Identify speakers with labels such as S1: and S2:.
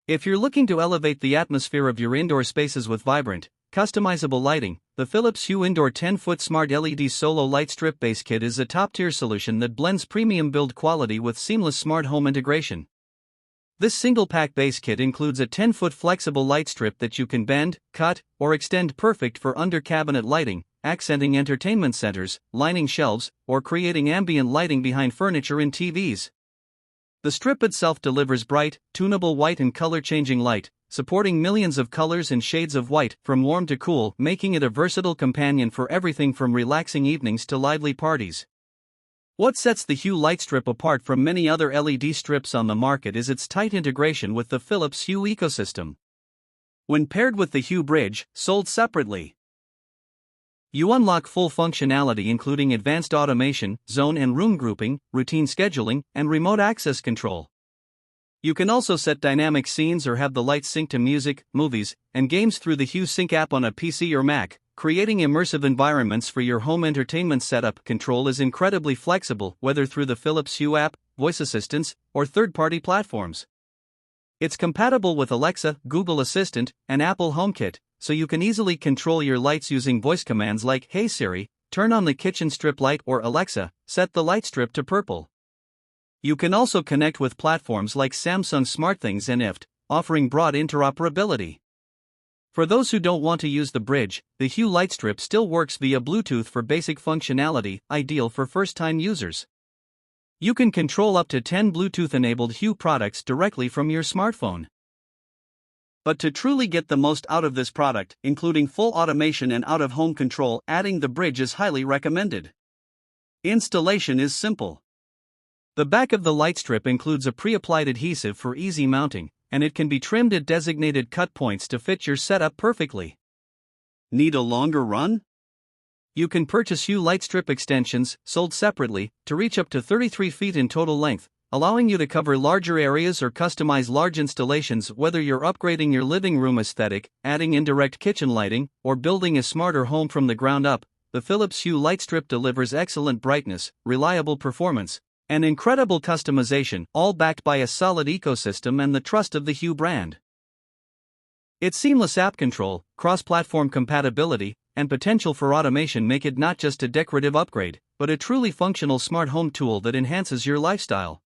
S1: If you're looking to elevate the atmosphere of your indoor spaces with vibrant, customizable lighting, the Philips Hue Indoor 10-foot Smart LED Solo Lightstrip base kit is a top-tier solution that blends premium build quality with seamless smart home integration. This single-pack base kit includes a 10-foot flexible light strip that you can bend, cut, or extend, perfect for under-cabinet lighting, accenting entertainment centers, lining shelves, or creating ambient lighting behind furniture and TVs. The strip itself delivers bright, tunable white and color-changing light, supporting millions of colors and shades of white, from warm to cool, making it a versatile companion for everything from relaxing evenings to lively parties. What sets the Hue Lightstrip apart from many other LED strips on the market is its tight integration with the Philips Hue ecosystem. When paired with the Hue Bridge, sold separately, you unlock full functionality including advanced automation, zone and room grouping, routine scheduling, and remote access control. You can also set dynamic scenes or have the lights sync to music, movies, and games through the Hue Sync app on a PC or Mac, creating immersive environments for your home entertainment setup. Control is incredibly flexible, whether through the Philips Hue app, voice assistants, or third-party platforms. It's compatible with Alexa, Google Assistant, and Apple HomeKit, so you can easily control your lights using voice commands like "Hey Siri, turn on the kitchen strip light," or "Alexa, set the light strip to purple." You can also connect with platforms like Samsung SmartThings and IFT, offering broad interoperability. For those who don't want to use the bridge, the Hue Lightstrip still works via Bluetooth for basic functionality, ideal for first-time users. You can control up to 10 Bluetooth-enabled Hue products directly from your smartphone. But to truly get the most out of this product, including full automation and out-of-home control, adding the bridge is highly recommended. Installation is simple. The back of the Lightstrip includes a pre-applied adhesive for easy mounting, and it can be trimmed at designated cut points to fit your setup perfectly. Need a longer run? You can purchase Hue Lightstrip extensions, sold separately, to reach up to 33 feet in total length, allowing you to cover larger areas or customize large installations. Whether you're upgrading your living room aesthetic, adding indirect kitchen lighting, or building a smarter home from the ground up, the Philips Hue Lightstrip delivers excellent brightness, reliable performance, and incredible customization, all backed by a solid ecosystem and the trust of the Hue brand. Its seamless app control, cross-platform compatibility, and potential for automation make it not just a decorative upgrade, but a truly functional smart home tool that enhances your lifestyle.